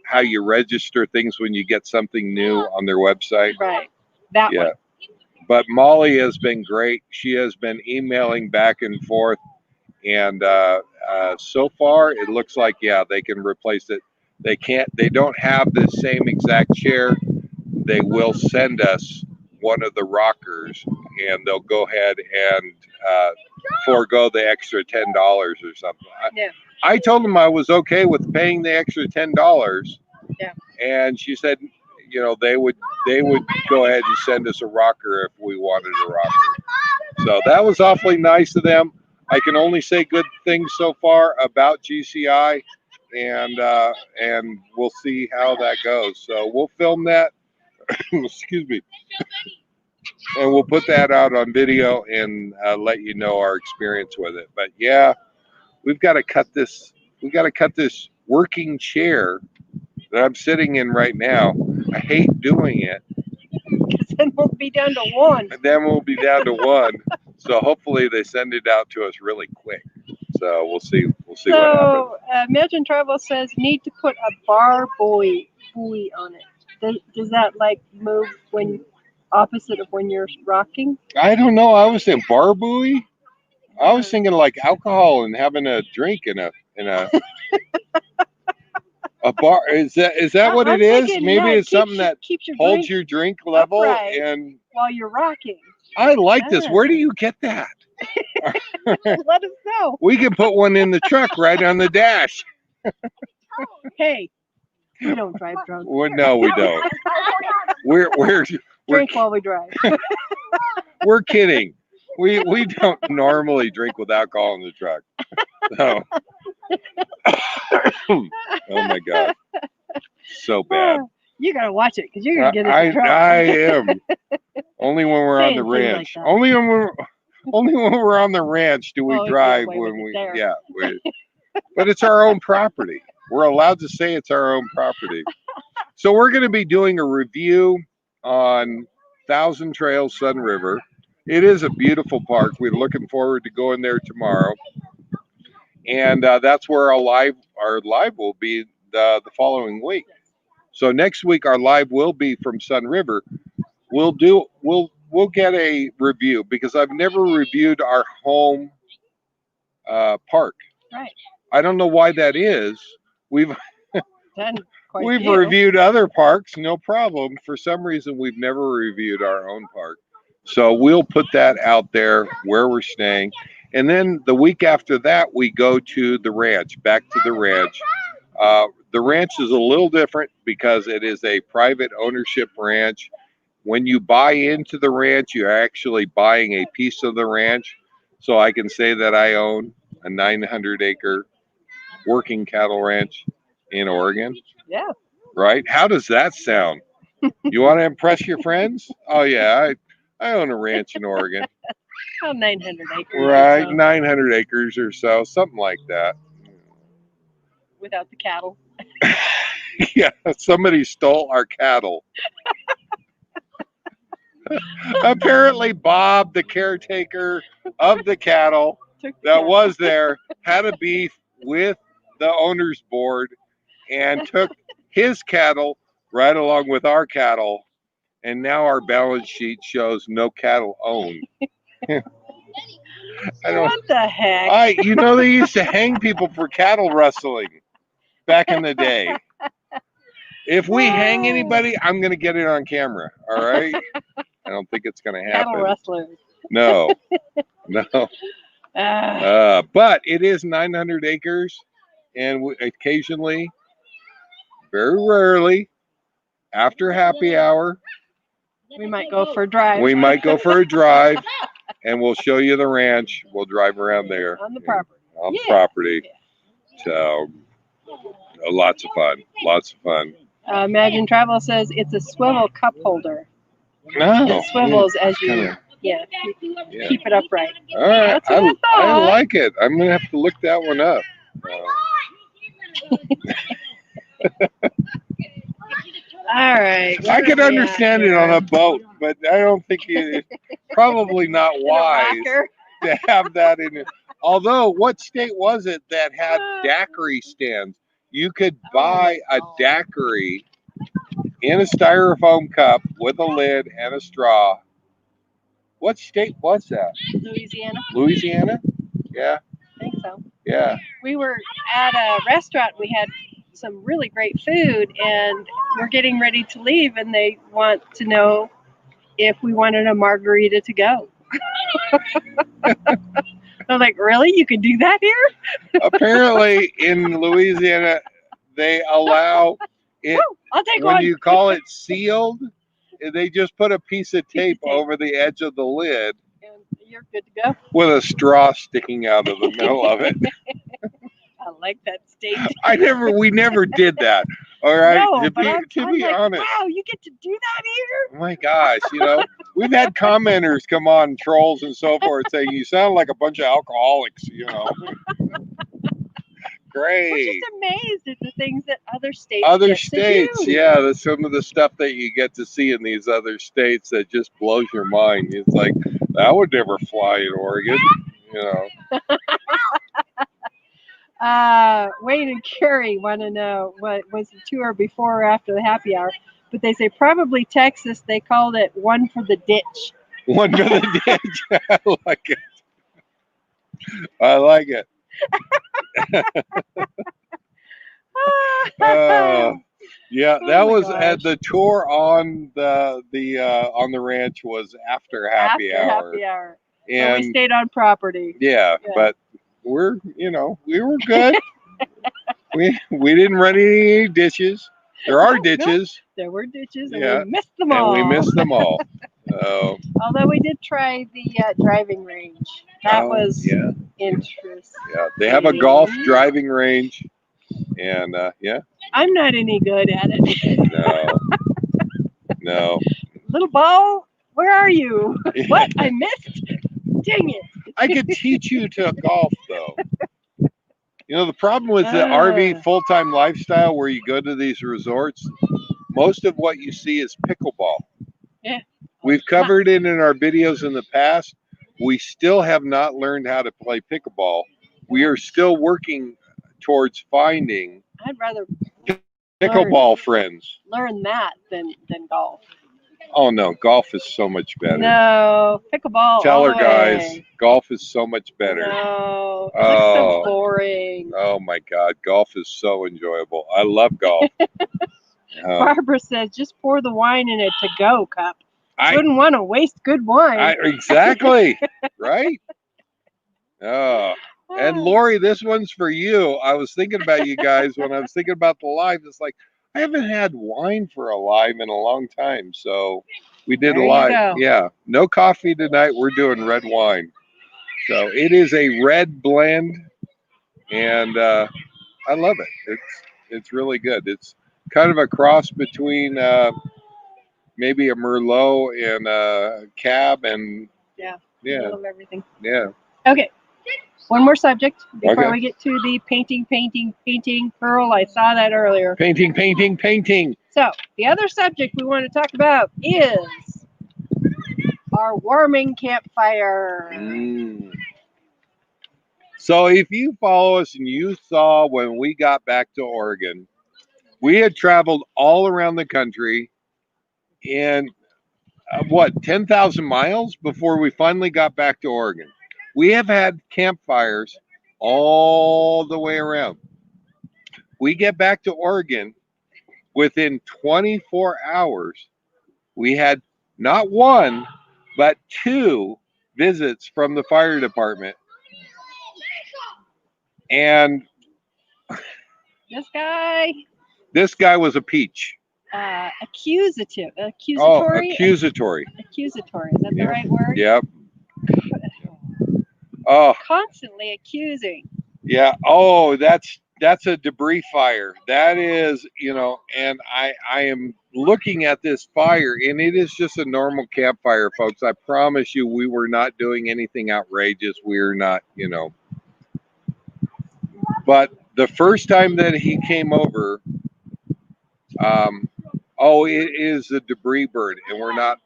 How you register things when you get something new on their website. Right. That one. But Molly has been great. She has been emailing back and forth. And so far, it looks like, they can replace it. They don't have the same exact chair. They will send us one of the rockers, and they'll go ahead and forego the extra $10 or something. I told them I was okay with paying the extra $10. Yeah. And she said, they would go ahead and send us a rocker if we wanted a rocker. So that was awfully nice of them. I can only say good things so far about GCI, and we'll see how that goes. So we'll film that. Excuse me, and we'll put that out on video and let you know our experience with it. But yeah, we've got to cut this. We got to cut this working chair that I'm sitting in right now. I hate doing it. Because then we'll be down to one. And then we'll be down to one. So hopefully they send it out to us really quick. So we'll see. We'll see what happens. So Imagine Travel says need to put a bar buoy on it. Does that like move when opposite of when you're rocking? I don't know. I was in bar buoy. I was thinking like alcohol and having a drink in a a bar. Is that what it is? Maybe it's something that holds your drink level and while you're rocking. I like this. Where do you get that? Let us know. We can put one in the truck right on the dash. Hey, we don't drive drunk. Well, no, we don't. We're Drink while we drive. We're kidding. We don't normally drink with alcohol in the truck. So. Oh my God, so bad. You gotta watch it because you're gonna get in trouble. I am. Only when we're on the ranch. Like only when we're on the ranch do we drive when we but it's our own property. We're allowed to say it's our own property. So we're going to be doing a review on Thousand Trails Sun River. It is a beautiful park. We're looking forward to going there tomorrow. And that's where our live will be the following week. So next week our live will be from Sun River. We'll get a review because I've never reviewed our home park. Right. I don't know why that is. We've We've reviewed other parks, no problem. For some reason, we've never reviewed our own park. So we'll put that out there where we're staying. And then the week after that, we go to the ranch, back to the ranch. The ranch is a little different because it is a private ownership ranch. When you buy into the ranch, you're actually buying a piece of the ranch. So I can say that I own a 900-acre working cattle ranch in Oregon. Yeah. Right? How does that sound? You want to impress your friends? Oh, yeah, I own a ranch in Oregon. About 900 acres. Right, 900 acres or so, something like that. Without the cattle. Yeah, somebody stole our cattle. Apparently, Bob, the caretaker of the cattle that was there, had a beef with the owner's board and took his cattle right along with our cattle. And now our balance sheet shows no cattle owned. What the heck? They used to hang people for cattle rustling back in the day. If we hang anybody, I'm going to get it on camera. All right? I don't think it's going to happen. Cattle rustlers. No. But it is 900 acres. And occasionally, very rarely, after happy hour, we might go for a drive. And we'll show you the ranch. We'll drive around there. On the property. On the property. So, lots of fun. Imagine Travel says it's a swivel cup holder. No. It swivels as you keep it upright. All right. I like it. I'm going to have to look that one up. All right. I could understand it on a boat, but I don't think it's probably not wise to have that in it. Although, what state was it that had daiquiri stands? You could buy a daiquiri in a styrofoam cup with a lid and a straw. What state was that? Louisiana. Louisiana? Yeah. I think so. Yeah. We were at a restaurant. We had some really great food, and we're getting ready to leave, and they want to know if we wanted a margarita to go. I'm like, really? You can do that here? Apparently, in Louisiana, they allow it. I'll take when one. you call it sealed, they just put a piece of tape over the edge of the lid. And you're good to go. With a straw sticking out of the middle of it. I like that statement. We never did that. All right. No, to but I'm be like, honest. wow, you get to do that here? Oh my gosh, we've had commenters come on, trolls and so forth, saying you sound like a bunch of alcoholics, We're Great. just amazed at the things that other states Other get states, to do. yeah, that's some of the stuff that you get to see in these other states that just blows your mind. It's like, that would never fly in Oregon, Wayne and Carrie want to know what was the tour before or after the happy hour, but they say probably Texas. They called it one for the ditch. One for the ditch. I like it. I like it. Yeah, that was at the tour on the ranch was after happy hour. And we stayed on property. Yeah, but we were good. we didn't run any ditches. There are ditches. There were ditches, and we missed them all. Although we did try the driving range. That was interesting. Yeah, they have a golf driving range, and I'm not any good at it. No. Little ball, where are you? What? I missed? Dang it. I could teach you to golf, though. The problem with the RV full-time lifestyle where you go to these resorts, most of what you see is pickleball. Yeah. We've covered it in our videos in the past. We still have not learned how to play pickleball. We are still working towards finding I'd rather pickleball friends. Learn that than golf. Oh no, golf is so much better. No, pickleball. Tell her, guys, golf is so much better. No, it's so boring. Oh my God, golf is so enjoyable. I love golf. Barbara says, just pour the wine in a to-go cup. I wouldn't want to waste good wine. Exactly, right? Oh. And Lori, this one's for you. I was thinking about you guys when I was thinking about the live. It's like, I haven't had wine for a live in a long time. So we did a live. Yeah. No coffee tonight. We're doing red wine. So it is a red blend. And I love it. It's really good. It's kind of a cross between maybe a Merlot and a Cab. And yeah. I love everything. Yeah. Okay. One more subject before we get to the painting. Pearl, I saw that earlier. Painting. So, the other subject we want to talk about is our warming campfire. So, if you follow us and you saw when we got back to Oregon, we had traveled all around the country in 10,000 miles before we finally got back to Oregon. We have had campfires all the way around. We get back to Oregon, within 24 hours, we had not one, but 2 visits from the fire department. And this guy was a peach. Accusatory. Oh, accusatory. Is that the right word? Yep. Oh, constantly accusing. Yeah. Oh, that's a debris fire. That is, and I am looking at this fire, and it is just a normal campfire, folks. I promise you, we were not doing anything outrageous. We're not, But the first time that he came over, it is a debris burn, and we're not,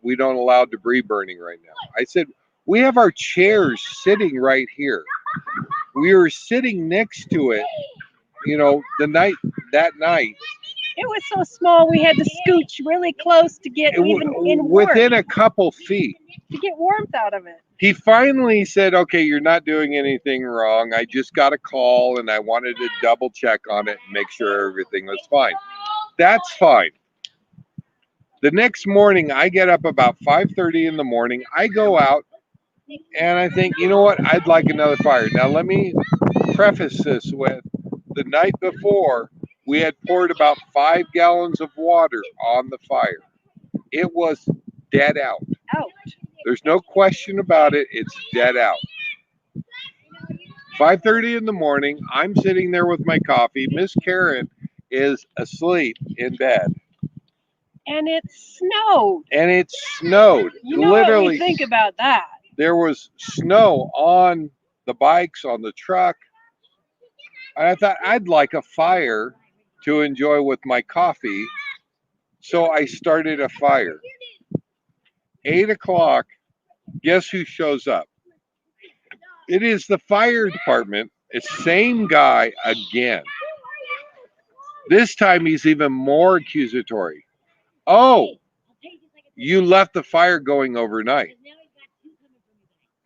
we don't allow debris burning right now. I said, we have our chairs sitting right here. We were sitting next to it, that night. It was so small, we had to scooch really close to get even in warmth. Within a couple feet. To get warmth out of it. He finally said, okay, you're not doing anything wrong. I just got a call, and I wanted to double check on it and make sure everything was fine. That's fine. The next morning, I get up about 5:30 in the morning. I go out, and I think, you know what? I'd like another fire. Now, let me preface this with the night before, we had poured about 5 gallons of water on the fire. It was dead out. There's no question about it. It's dead out. 5:30 in the morning. I'm sitting there with my coffee. Miss Karen is asleep in bed. And it snowed. And it snowed. You know what we Literally, think about that? there was snow on the bikes, on the truck. And I thought I'd like a fire to enjoy with my coffee. So I started a fire. 8 o'clock, guess who shows up? It is the fire department. It's same guy again. This time he's even more accusatory. Oh, you left the fire going overnight.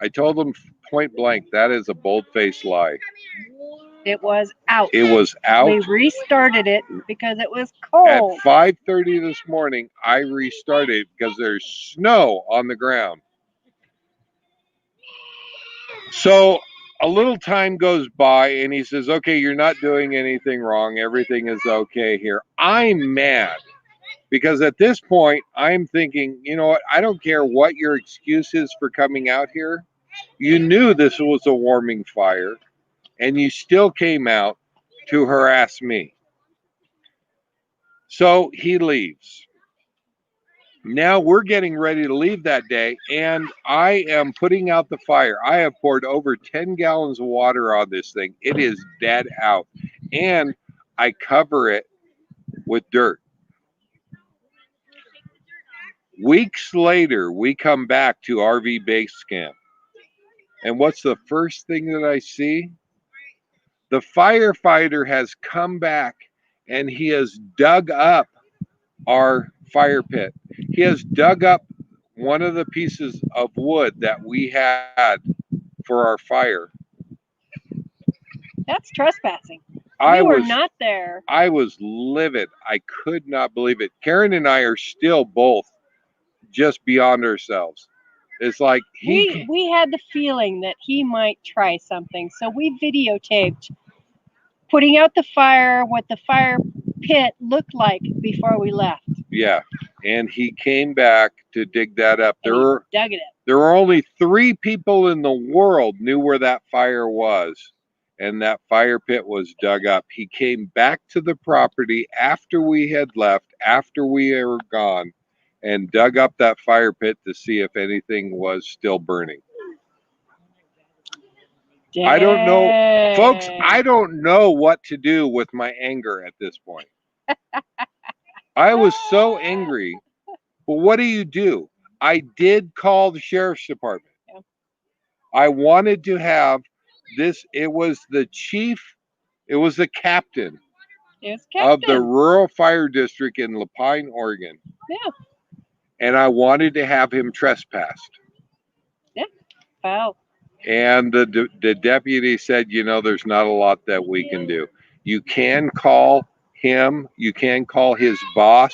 I told him point blank, that is a bold-faced lie. It was out. It was out. We restarted it because it was At cold. 5:30 this morning, I restarted because there's snow on the ground. So a little time goes by and he says, okay, you're not doing anything wrong. Everything is okay here. I'm mad because at this point, I'm thinking, you know what? I don't care what your excuse is for coming out here. You knew this was a warming fire and you still came out to harass me. So he leaves. Now we're getting ready to leave that day, and I am putting out the fire. I have poured over 10 gallons of water on this thing. It is dead out, and I cover it with dirt. Weeks later, we come back to RV base camp, and what's the first thing that I see? The firefighter has come back, and he has dug up our fire pit. He has dug up one of the pieces of wood that we had for our fire. That's trespassing. I We were was not there. I was livid. I could not believe it. Karen and I are still both just beyond ourselves. It's like We had the feeling that he might try something, so we videotaped putting out the fire, what the fire pit looked like before we left. Yeah, and he came back to dig that up. And he dug it up. There were only 3 people in the world knew where that fire was, and that fire pit was dug up. He came back to the property after we had left, after we were gone, and dug up that fire pit to see if anything was still burning. Dang. I don't know, folks, I don't know what to do with my anger at this point. I was so angry, but what do? I did call the sheriff's department. Yeah. I wanted to have this, it was the chief, it was the captain of the rural fire district in Lapine, Oregon. Yeah. And I wanted to have him trespassed. Yeah. Wow. And the deputy said, you know, there's not a lot that we can do. You can call him, you can call his boss,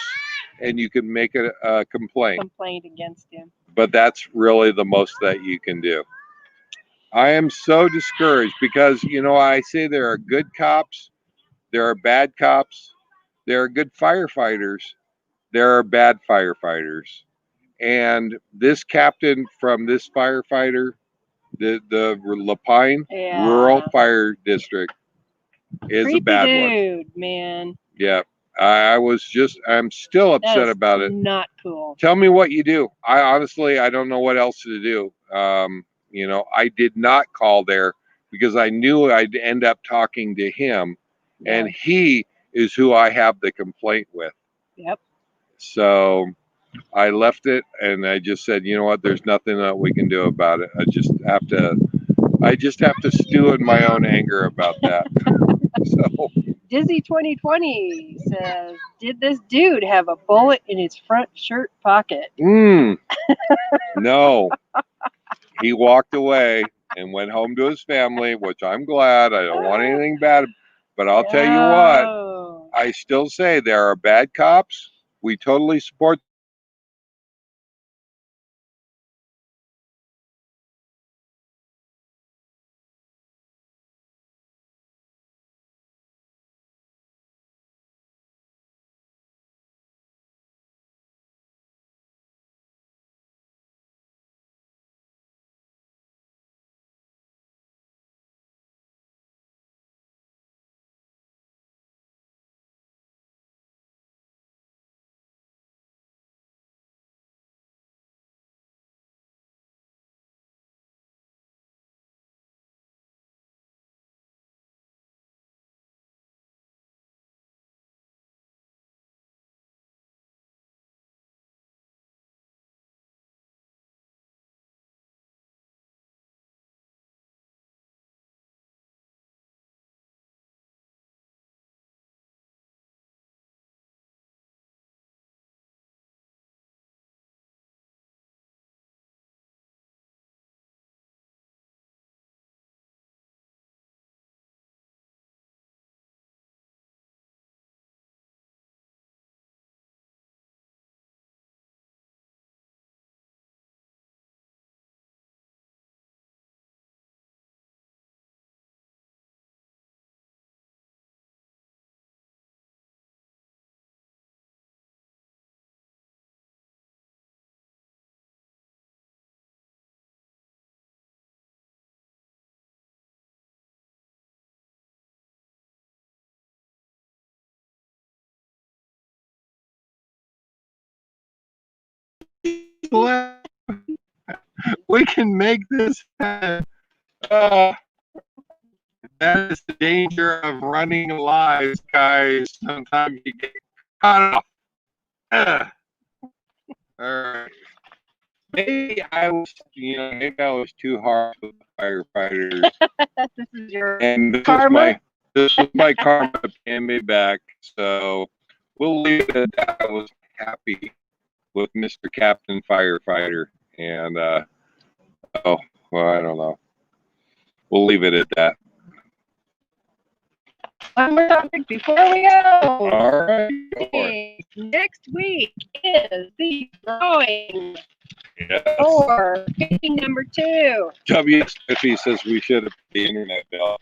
and you can make a complaint. Complaint against him. But that's really the most that you can do. I am so discouraged because, you know, I say there are good cops, there are bad cops, there are good firefighters, there are bad firefighters. And this captain from this firefighter, the Lapine Rural Fire District, is creepy a bad dude, one. Man. Yeah. I'm still upset about it. Not cool. Tell me what you do. I honestly, I don't know what else to do. You know, I did not call there because I knew I'd end up talking to him, and he is who I have the complaint with. Yep. So I left it, and I just said, you know what? There's nothing that we can do about it. I just have to stew in my own anger about that. So Dizzy 2020 says, did this dude have a bullet in his front shirt pocket? No. He walked away and went home to his family, which I'm glad. I don't want anything bad. But I'll tell you what, I still say there are bad cops. We totally support left. We can make this happen. That is the danger of running lives, guys. Sometimes you get caught off. All right. Maybe I was, maybe I was too harsh with the firefighters. This is your And karma. This was my karma paying me back. So we'll leave it at that. I was happy with Mr. Captain Firefighter. And, oh, well, I don't know. We'll leave it at that. One more topic before we go. All right. Okay. Next week is the drawing Yes. for painting number 2. W. Spiffy says we should have the internet bill.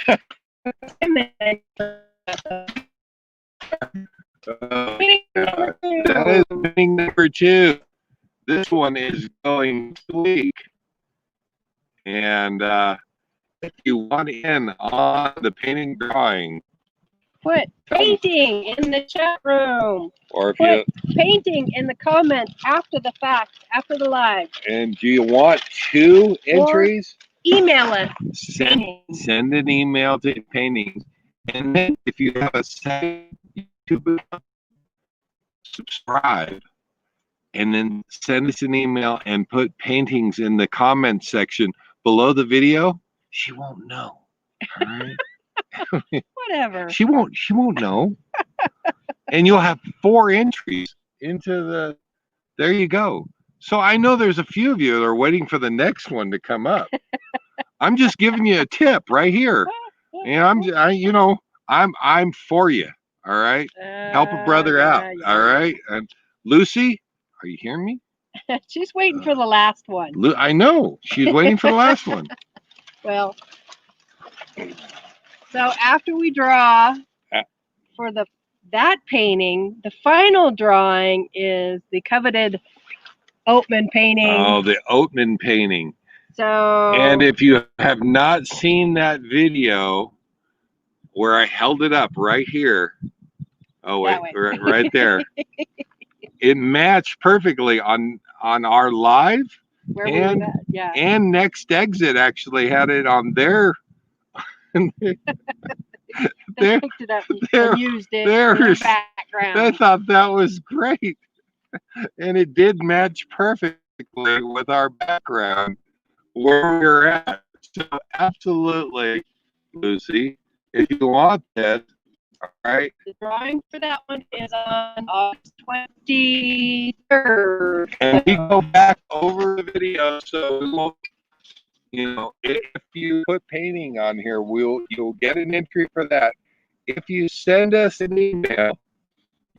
That is painting number 2. This one is going this week. And if you want in on the painting drawing, put painting in the chat room. or if put painting in the comments after the fact, after the live. And do you want 2 entries? Email us. Send an email to painting. And then if you have a second YouTube account, subscribe. And then send us an email and put paintings in the comments section below the video. She won't know. All right? Whatever. She won't know. And you'll have 4 entries into the, there you go. So I know there's a few of you that are waiting for the next one to come up. I'm just giving you a tip right here. And I'm for you. All right. Help a brother out. All right. And Lucy, are you hearing me? She's waiting for the last one. I know. She's waiting for the last one. Well, so after we draw for that painting, the final drawing is the coveted OATMAN painting. Oh, the OATMAN painting. So, and if you have not seen that video where I held it up right here, oh wait, right there, it matched perfectly on our live. Where and and Next Exit actually had it on their they picked it up and used it in the background. I thought that was great. And it did match perfectly with our background where we're at. So absolutely, Lucy, if you want that, all right. The drawing for that one is on August 23rd. And we go back over the video, so we will, if you put painting on here, you'll get an entry for that. If you send us an email,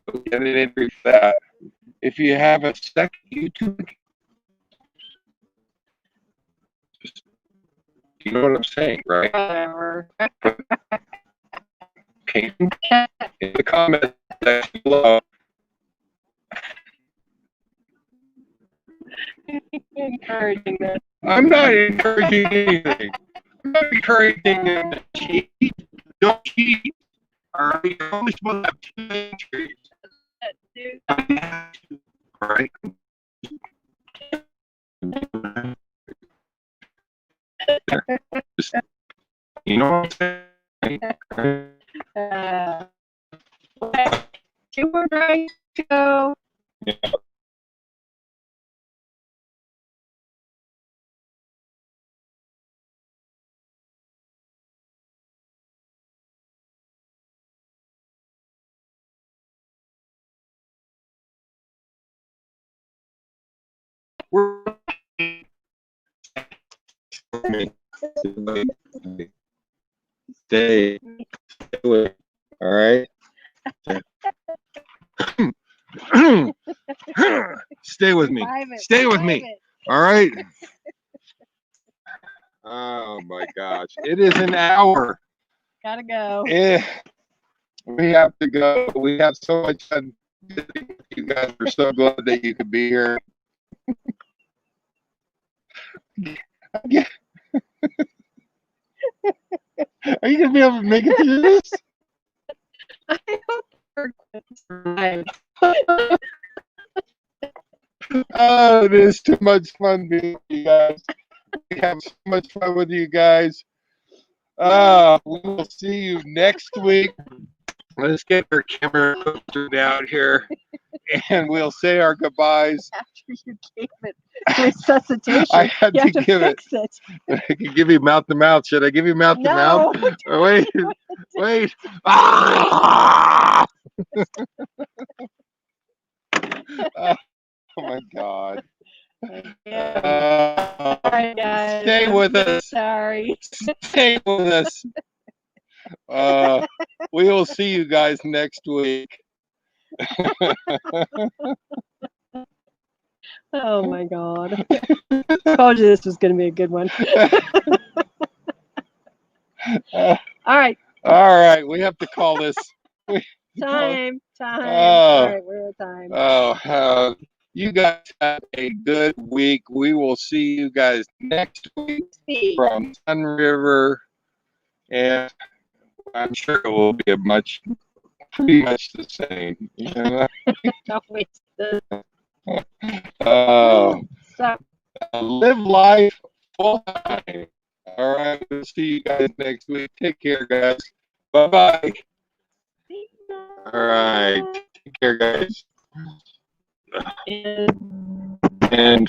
you'll get an entry for that. If you have a second YouTube, you know what I'm saying, right? Whatever. Painting in the comment section below. Encouraging this. I'm not encouraging anything. I'm not encouraging them to cheat. Don't cheat. All right, you're only supposed to have 2 entries. All right. You know what I'm saying? 2 more drawings to go. Yeah. Stay with, all right. Stay with me. Stay with me. All right. Oh my gosh, it is an hour. Gotta go. We have to go. We have so much fun. You guys are so glad that you could be here. Are you gonna be able to make it through this? I hope we're good. Oh, it is too much fun being with you guys. We have so much fun with you guys. We will see you next week. Let's get our camera down here, and we'll say our goodbyes. After you gave it resuscitation, I had you to have to give fix it. it. I can give you mouth to mouth. Should I give you mouth to mouth? No. Oh, wait, wait. Ah! Oh my God. Yeah. All right, guys. Stay with us. Sorry. Stay with us. We will see you guys next week. Oh my God. Told you this was going to be a good one. All right. All right. We have to call this. Time. All right, we're at time. You guys have a good week. We will see you guys next week from Sun River, and I'm sure it will be pretty much the same. You know? Live life full time. All right. We'll see you guys next week. Take care, guys. Bye-bye. All right. Take care, guys. And